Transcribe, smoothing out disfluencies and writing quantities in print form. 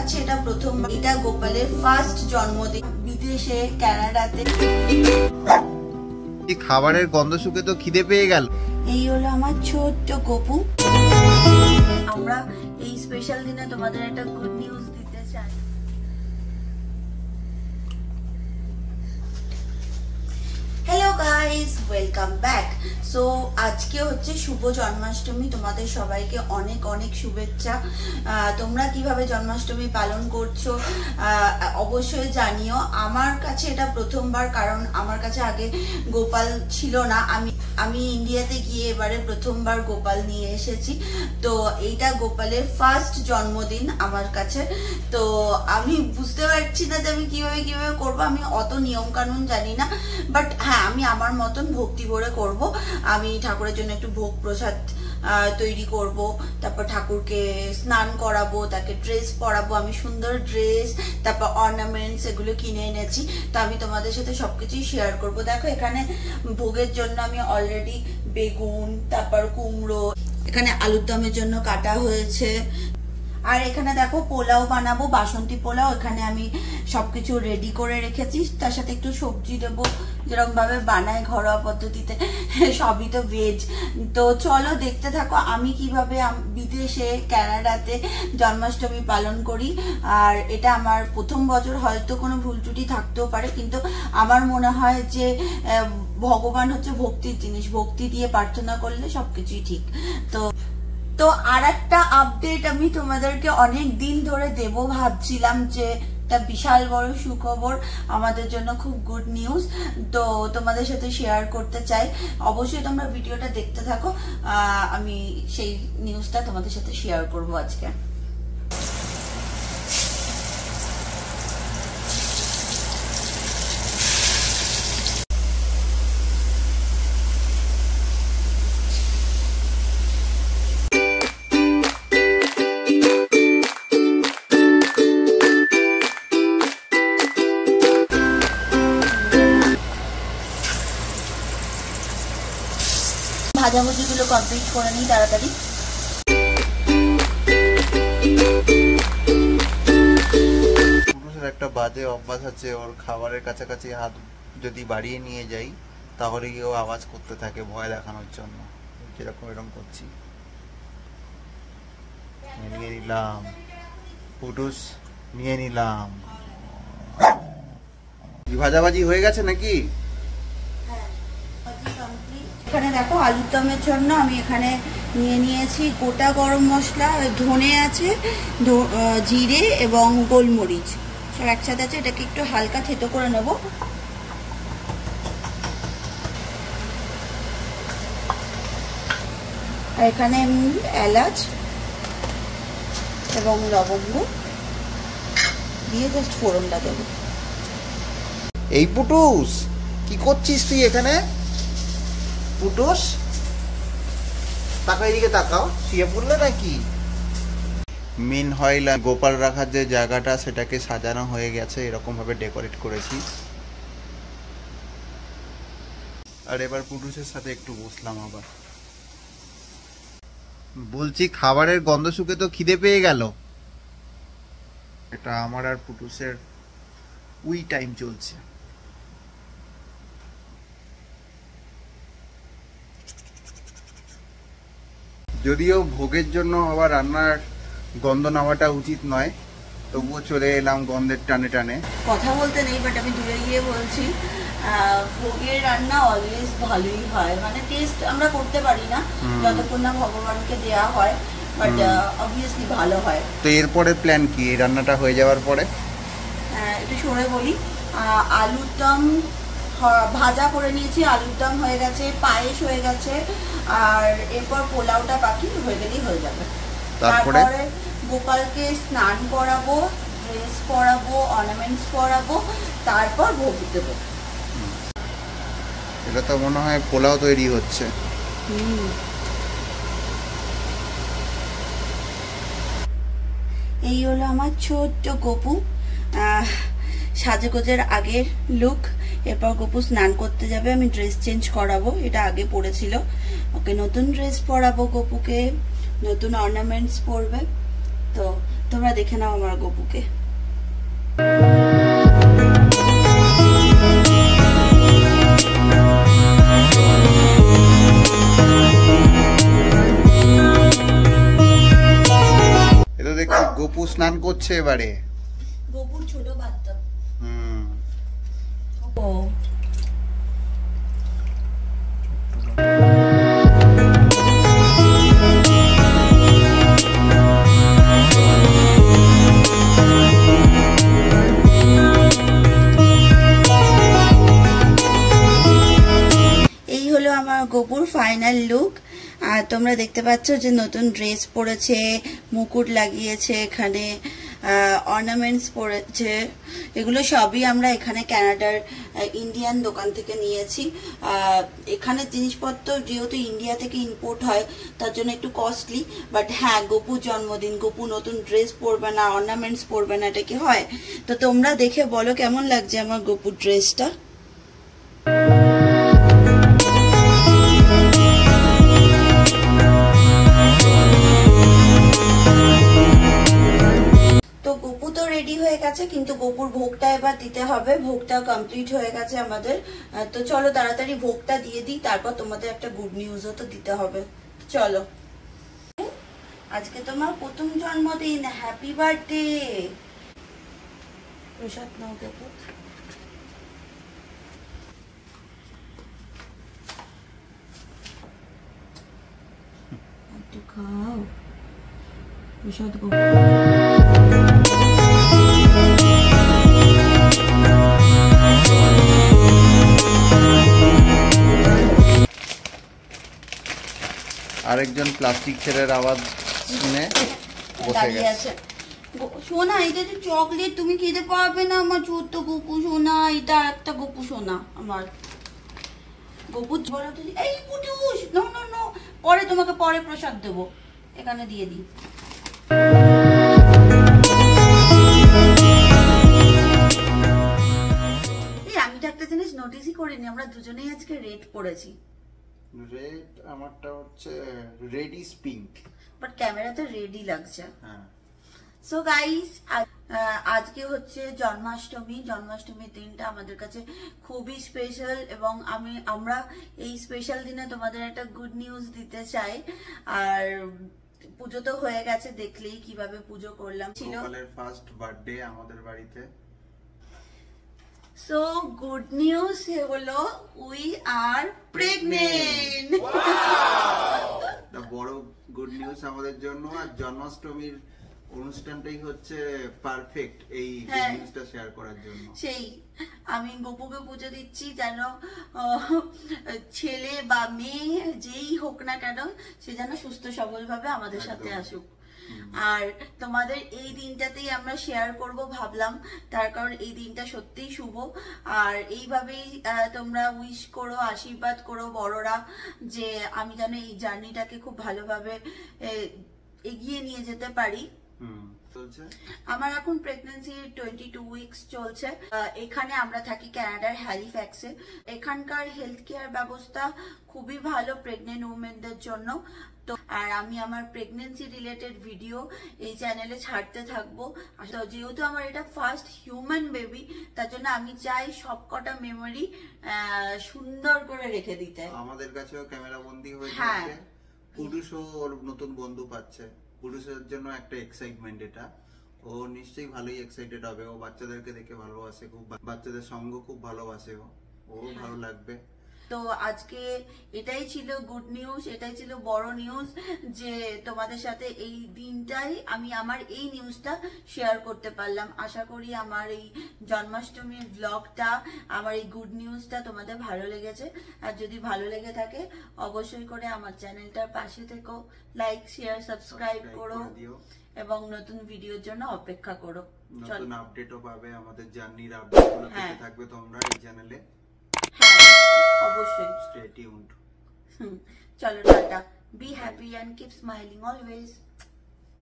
কাছে এটা প্রথম, এটা গোপালের ফার্স্ট জন্মদিন বিদেশে কানাডাতে। খাবারের গন্ধ শুকে তো খিদে পেয়ে গেল। এই হলো আমার ছোট্ট গপু। আমরা এই স্পেশাল দিনে তোমাদের একটা গুড নিউজ দিতে চাই। Hello guys, welcome back. So আজকে হচ্ছে শুভ জন্মাষ্টমী, তোমাদের সবাইকে অনেক অনেক শুভেচ্ছা। তোমরা কিভাবে জন্মাষ্টমী পালন করছো অবশ্যই জানিও। আমার কাছে এটা প্রথমবার, কারণ আমার কাছে আগে গোপাল ছিল না। আমি ইন্ডিয়াতে গিয়ে এবারে প্রথমবার গোপাল নিয়ে এসেছি। তো এইটা গোপালের ফার্স্ট জন্মদিন আমার কাছে। তো আমি বুঝতে পারছি না যে আমি কিভাবে করবো। আমি অত নিয়ম কানুন জানি না, বাট হ্যাঁ, আমি আমার মতন ভক্তি ভরে করব। আমি ঠাকুরের জন্য একটু ভোগ প্রসাদ তৈরি করব, তারপর ঠাকুরকে স্নান করাবো, তাকে ড্রেস পরাবো। আমি সুন্দর ড্রেস, তারপর অর্নামেন্টস এগুলো কিনে এনেছি। তো আমি তোমাদের সাথে সবকিছুই শেয়ার করব। দেখো, এখানে ভোগের জন্য আমি অলরেডি বেগুন, তারপর কুমড়ো, এখানে আলুর দমের জন্য কাটা হয়েছে। আর এখানে দেখো পোলাও বানাবো, বাসন্তী পোলাও। এখানে আমি সবকিছু রেডি করে রেখেছি। তার সাথে একটু সবজি দেবো, যেরকম ভাবে বানায় ঘরোয়া পদ্ধতিতে। সবই তো ভেজ। তো চলো দেখতে থাকো আমি কিভাবে বিদেশে কানাডাতে জন্মাষ্টমী পালন করি। আর এটা আমার প্রথম বছর, হয়তো কোনো ভুল ত্রুটি থাকতেও পারে, কিন্তু আমার মনে হয় যে ভগবান হচ্ছে ভক্তির জিনিস, ভক্তি দিয়ে প্রার্থনা করলে সবকিছুই ঠিক। তো আর একটা আপডেট আমি তোমাদেরকে অনেক দিন ধরে দেব ভাবছিলাম, যে একটা বিশাল বড় সুখবর, আমাদের জন্য খুব গুড নিউজ। তো তোমাদের সাথে শেয়ার করতে চাই। অবশ্যই তোমরা ভিডিওটা দেখতে থাকো। আমি সেই নিউজটা তোমাদের সাথে শেয়ার করব আজকে। ভাজাভুজি গুলো কমপ্লিট করে নিই তাড়াতাড়ি। পুরুষের একটা বাজে অভ্যাস আছে, ওর খাবারের কাছাকাছি হাত যদি বাড়িয়ে নিয়ে যাই তাহলে ও আওয়াজ করতে থাকে ভয় দেখানোর জন্য। যেরকম এরকম করছি, নিয়ে নিলাম পুটুস, নিয়ে নিলাম। ভাজাভাজি হয়ে গেছে নাকি? এখানে দেখো আলুর দমের জন্য আমি এখানে নিয়ে নিয়েছি গোটা গরম মশলা, ধনে আছে, জিরে এবং গোলমরিচ সব একসাথে আছে। এটাকে একটু হালকা থেতো করে নেব। আর এখানে এলাচ এবং লবঙ্গ দিয়ে জাস্ট ফোড়নটা দেবো। এই পুটুস, কি করছিস তুই এখানে? পুটুস, তাকাও, এদিকে তাকাও, শুয়ে পড়লে নাকি? মেন হইল গোপাল রাখার যে জায়গাটা, সেটাকে সাজানো হয়ে গেছে, এরকম ভাবে ডেকোরেট করেছি। আর এবার পুটুসের সাথে একটু বসলাম। আবার বলছি, খাবারের গন্ধ শুকে তো খিদে পেয়ে গেল। এটা আমার আর পুটুসের উই টাইম চলছে। যদিও ভোগের জন্য আবার রান্নার গন্ধ নেওয়াটা উচিত নয়, তবুও চলে এলাম গন্ধের টানে টানে। কথা বলতে নেই, বাট আমি দূরে গিয়ে বলছি, ভোগের রান্না অলওয়েজ ভালোই হয়। মানে টেস্ট আমরা করতে পারি না যতক্ষণ না ভগবানকে দেয়া হয়, বাট অবভিয়াসলি ভালো হয়। তো এরপরে প্ল্যান কি এই রান্নাটা হয়ে যাওয়ার পরে? একটু সরে বলি, আলুর দম ভাজা করে নিয়েছি, আলুর দম হয়ে গেছে, পায়েস হয়ে গেছে, আর এরপর পোলাওটা বাকি, হয়ে গেলেই হয়ে যাবে। তারপরে গোপালকে স্নান করাবো, ড্রেস পরাবো, অর্নামেন্টস পরাবো, তারপর ভোগ দেবো। এটা তো মনে হয় পোলাও তৈরি হচ্ছে। এই হলো আমার ছোট্ট গপু, সাজেগোজের আগের লুক। এরপর গপু স্নান করতে যাবে, আমি ড্রেস চেঞ্জ করাবো। এটা আগে পরেছিল, ওকে নতুন ড্রেস পরাবো, গপুকে নতুন অর্নামেন্টস পরবে। তো তোমরা দেখে নাও আমার গপুকে। এটা দেখছি গপু স্নান করছে এবারে। গপুর ছোট বাচ্চা। ও এই হলো আমার গপুর ফাইনাল লুক। আর তোমরা দেখতে পাচ্ছ যে নতুন ড্রেস পরেছে, মুকুট লাগিয়েছে, এখানে অর্নামেন্টস পরেছে। এগুলো সবই আমরা এখানে কানাডার ইন্ডিয়ান দোকান থেকে নিয়েছি। এখানে জিনিসপত্র যেহেতু ইন্ডিয়া থেকে ইম্পোর্ট হয় তার জন্য একটু কস্টলি, বাট হ্যাঁ গপুর জন্মদিন, গপু নতুন ড্রেস পরবে না, অর্নামেন্টস পরবে না, এটা কি হয়? তো তোমরা দেখে বলো কেমন লাগছে আমার গপুর ড্রেসটা। রেডি হয়ে গেছে, কিন্তু গপুর ভোগটা এবার দিতে হবে। ভোগটা কমপ্লিট হয়ে গেছে আমাদের। তো চলো তাড়াতাড়ি ভোগটা দিয়ে দিই, তারপর তোমাদের একটা গুড নিউজও তো দিতে হবে। চলো, আজকে তোমার প্রথম জন্মদিন, হ্যাপি বার্থডে। প্রসাদ নাও গপু। একটু খাও প্রসাদ গপু। আরেকজন প্লাস্টিক ছেড়ের আওয়াজ শুনে বসে গেছে। সোনা, এটা যে চকলেট, তুমি খেতে পারবে না আমার ছোট্ট গপু সোনা। এটা একটা গপু সোনা আমার। গপু এই পুটুস, নো নো নো, পরে তোমাকে পরে প্রসাদ দেবো, এখানে দিয়ে দিই। আমি তো একটা জিনিস নোটিসই করিনি, আমরা দুজনেই আজকে রেড পরেছি। রেড আমারটা হচ্ছে রেড ইজ পিঙ্ক, বাট ক্যামেরাতে রেডই লাগছে। হ্যাঁ। সো গাইস, আজকে হচ্ছে জন্মাষ্টমী। জন্মাষ্টমীর দিনটা আমাদের কাছে খুবই স্পেশাল, এবং আমরা এই স্পেশাল দিনে তোমাদের একটা গুড নিউজ দিতে চাই। আর পুজো তো হয়ে গেছে, দেখলেই কিভাবে পুজো করলাম। ছিল ফার্স্ট বার্থডে আমাদের বাড়িতে। সো গুড নিউজ হলো উই আর প্রেগনেন্ট। বড় গুড নিউজ আমাদের জন্য। আর জন্মাষ্টমীর অনুষ্ঠানটাই হচ্ছে পারফেক্ট এই নিউজটা শেয়ার করার জন্য। সেই আমি গপুকে পুজো দিচ্ছি যেন ছেলে বা মেয়ে যেই হোক না কেন সে যেন সুস্থ সবল ভাবে আমাদের সাথে আসুক। আর তোমাদের এই দিনটাতেই আমরা শেয়ার করব ভাবলাম, তার কারণ এই দিনটা সত্যিই শুভ। আর এইভাবেই তোমরা উইশ করো, আশীর্বাদ করো বড়রা, যে আমি যেন এই জার্নিটাকে খুব ভালোভাবে এগিয়ে নিয়ে যেতে পারি। আমার এখন প্রেগন্যান্সি 22 উইকস চলছে। এখানে আমরা থাকি কানাডার হ্যালিফ্যাক্সে। এখানকার হেলথ কেয়ার ব্যবস্থা খুবই ভালো প্রেগনেন্ট উমেনদের জন্য। তো আর আমি আমার প্রেগন্যান্সি রিলেটেড ভিডিও এই চ্যানেলে ছাড়তে থাকবো। যেহেতু আমার এটা ফার্স্ট হিউম্যান বেবি, তার জন্য আমি চাই সবকটা মেমোরি সুন্দর করে রেখে দিতে। আমাদের কাছেও ক্যামেরা বন্দী হয়ে যাচ্ছে। পুরুষও ওর নতুন বন্ধু পাচ্ছে। পুরুষের জন্য একটা এক্সাইটমেন্ট এটা। ও নিশ্চয়ই ভালোই এক্সাইটেড হবে। ও বাচ্চাদেরকে দেখে ভালোবাসে খুব, বাচ্চাদের সঙ্গ খুব ভালোবাসে ও ভালো লাগবে। তো আজকে এটাই ছিল গুড নিউজ, এটাই ছিল বড় নিউজ, যে তোমাদের সাথে এই দিনটাই আমি আমার এই নিউজটা শেয়ার করতে পারলাম। আশা করি আমার এই জন্মাষ্টমীর ব্লগটা, আমার এই গুড নিউজটা তোমাদের ভালো লেগেছে। আর যদি ভালো লেগে থাকে অবশ্যই করে আমার চ্যানেলটার পাশে থেকো, লাইক শেয়ার সাবস্ক্রাইব করো, এবং নতুন ভিডিওর জন্য অপেক্ষা করো। নতুন আপডেটও পাবে, আমাদের জার্নির আপডেটগুলো পেতে থাকবে তোমরা এই চ্যানেলে। হ্যাঁ অবশ্যই, স্টে টিউনড। চলো tata, be happy and keep smiling always.